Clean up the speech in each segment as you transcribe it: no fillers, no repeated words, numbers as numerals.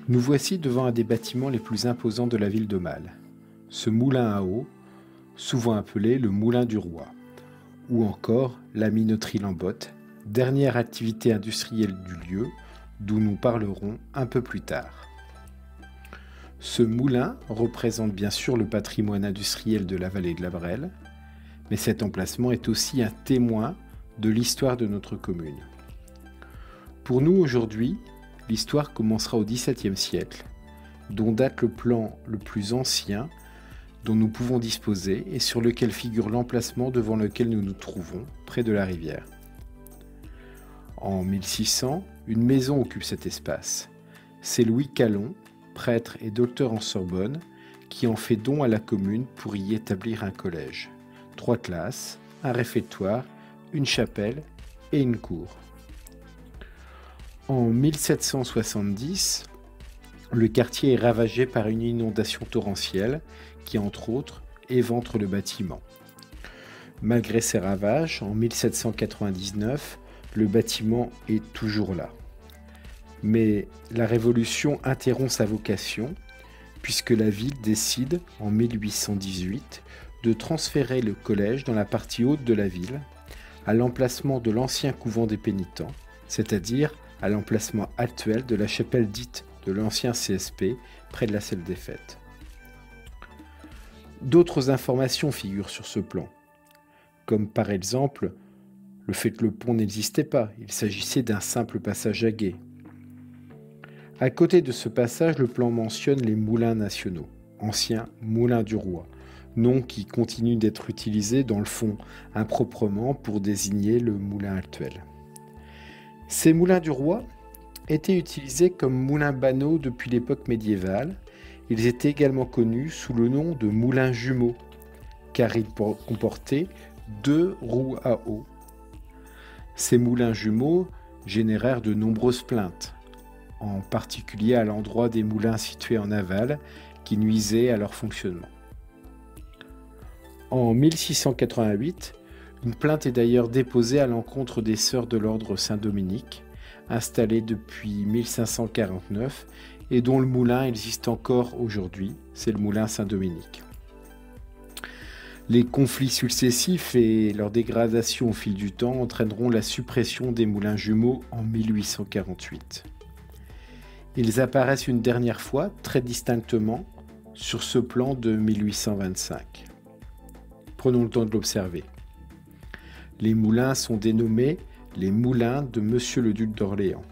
Nous voici devant un des bâtiments les plus imposants de la ville d'Aumale, ce moulin à eau, souvent appelé le Moulin du Roi, ou encore la minoterie Lambotte, dernière activité industrielle du lieu, d'où nous parlerons un peu plus tard. Ce moulin représente bien sûr le patrimoine industriel de la vallée de la Brelle, mais cet emplacement est aussi un témoin de l'histoire de notre commune. Pour nous aujourd'hui, l'histoire commencera au XVIIe siècle, dont date le plan le plus ancien dont nous pouvons disposer et sur lequel figure l'emplacement devant lequel nous nous trouvons, près de la rivière. En 1600, une maison occupe cet espace. C'est Louis Calon, prêtre et docteur en Sorbonne, qui en fait don à la commune pour y établir un collège, 3 classes, un réfectoire, une chapelle et une cour. En 1770, le quartier est ravagé par une inondation torrentielle qui, entre autres, éventre le bâtiment. Malgré ces ravages, en 1799, le bâtiment est toujours là. Mais la Révolution interrompt sa vocation, puisque la ville décide, en 1818, de transférer le collège dans la partie haute de la ville, à l'emplacement de l'ancien couvent des pénitents, c'est-à-dire à l'emplacement actuel de la chapelle dite de l'ancien CSP, près de la salle des fêtes. D'autres informations figurent sur ce plan, comme par exemple le fait que le pont n'existait pas, il s'agissait d'un simple passage à gué. À côté de ce passage, le plan mentionne les moulins nationaux, anciens moulins du roi, nom qui continue d'être utilisé dans le fond improprement pour désigner le moulin actuel. Ces moulins du roi étaient utilisés comme moulins banaux depuis l'époque médiévale. Ils étaient également connus sous le nom de moulins jumeaux, car ils comportaient 2 roues à eau. Ces moulins jumeaux générèrent de nombreuses plaintes, en particulier à l'endroit des moulins situés en aval, qui nuisaient à leur fonctionnement. En 1688, une plainte est d'ailleurs déposée à l'encontre des Sœurs de l'Ordre Saint-Dominique, installées depuis 1549, et dont le moulin existe encore aujourd'hui, c'est le moulin Saint-Dominique. Les conflits successifs et leur dégradation au fil du temps entraîneront la suppression des moulins jumeaux en 1848. Ils apparaissent une dernière fois, très distinctement, sur ce plan de 1825. Prenons le temps de l'observer. Les moulins sont dénommés les moulins de Monsieur le Duc d'Orléans.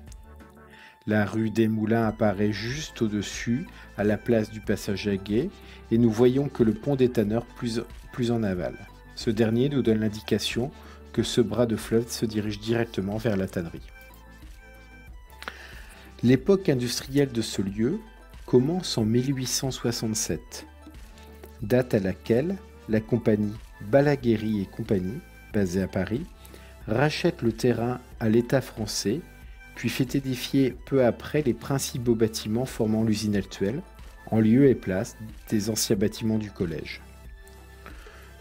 La rue des Moulins apparaît juste au-dessus, à la place du passage à gué, et nous voyons que le pont des tanneurs plus en aval. Ce dernier nous donne l'indication que ce bras de fleuve se dirige directement vers la tannerie. L'époque industrielle de ce lieu commence en 1867, date à laquelle la compagnie Balaguéry et compagnie, basée à Paris, rachète le terrain à l'État français, puis fait édifier peu après les principaux bâtiments formant l'usine actuelle, en lieu et place des anciens bâtiments du collège.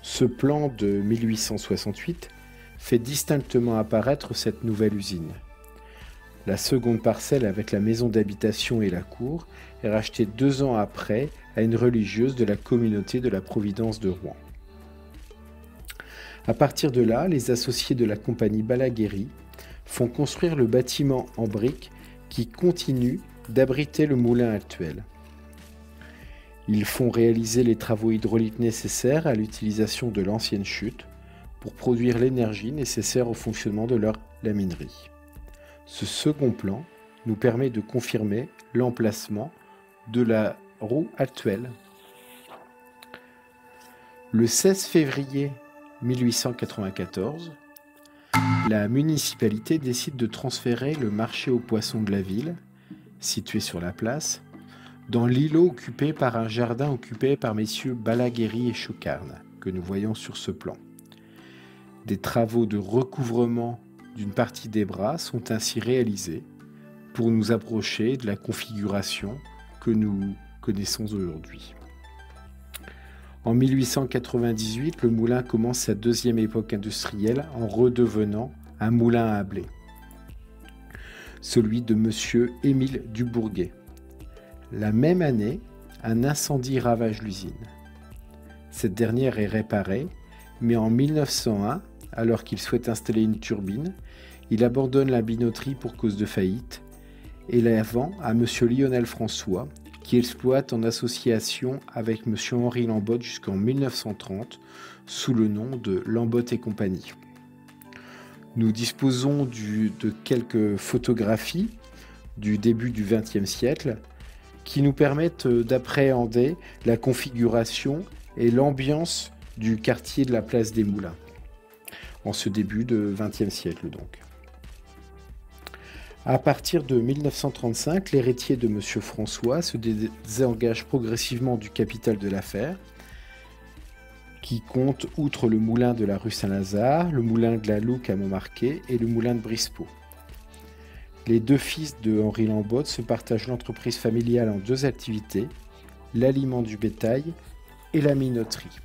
Ce plan de 1868 fait distinctement apparaître cette nouvelle usine. La seconde parcelle avec la maison d'habitation et la cour est rachetée 2 ans après à une religieuse de la communauté de la Providence de Rouen. À partir de là, les associés de la compagnie Balaguéry font construire le bâtiment en briques qui continue d'abriter le moulin actuel. Ils font réaliser les travaux hydrauliques nécessaires à l'utilisation de l'ancienne chute pour produire l'énergie nécessaire au fonctionnement de leur laminerie. Ce second plan nous permet de confirmer l'emplacement de la roue actuelle. Le 16 février 1894, la municipalité décide de transférer le marché aux poissons de la ville, situé sur la place, dans l'îlot occupé par un jardin occupé par messieurs Balaguéry et Chocarne, que nous voyons sur ce plan. Des travaux de recouvrement d'une partie des bras sont ainsi réalisés pour nous approcher de la configuration que nous connaissons aujourd'hui. En 1898, le moulin commence sa deuxième époque industrielle en redevenant un moulin à blé. celui de M. Émile Dubourguet. La même année, un incendie ravage l'usine. Cette dernière est réparée, mais en 1901, alors qu'il souhaite installer une turbine, il abandonne la binauterie pour cause de faillite et la vend à M. Lionel François, qui exploite en association avec M. Henri Lambotte jusqu'en 1930 sous le nom de Lambotte et compagnie. Nous disposons de quelques photographies du début du XXe siècle qui nous permettent d'appréhender la configuration et l'ambiance du quartier de la place des Moulins, en ce début de XXe siècle donc. À partir de 1935, l'héritier de M. François se désengage progressivement du capital de l'affaire, qui compte, outre le moulin de la rue Saint-Lazare, le moulin de la Louque à Montmarquet et le moulin de Brispeau. Les deux fils de Henri Lambotte se partagent l'entreprise familiale en deux activités, l'aliment du bétail et la minoterie.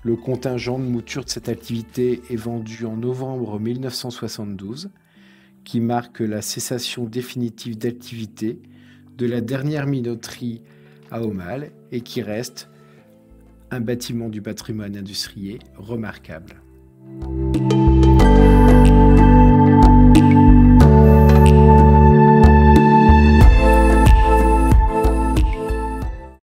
Le contingent de mouture de cette activité est vendu en novembre 1972, qui marque la cessation définitive d'activité de la dernière minoterie à Aumale et qui reste un bâtiment du patrimoine industriel remarquable.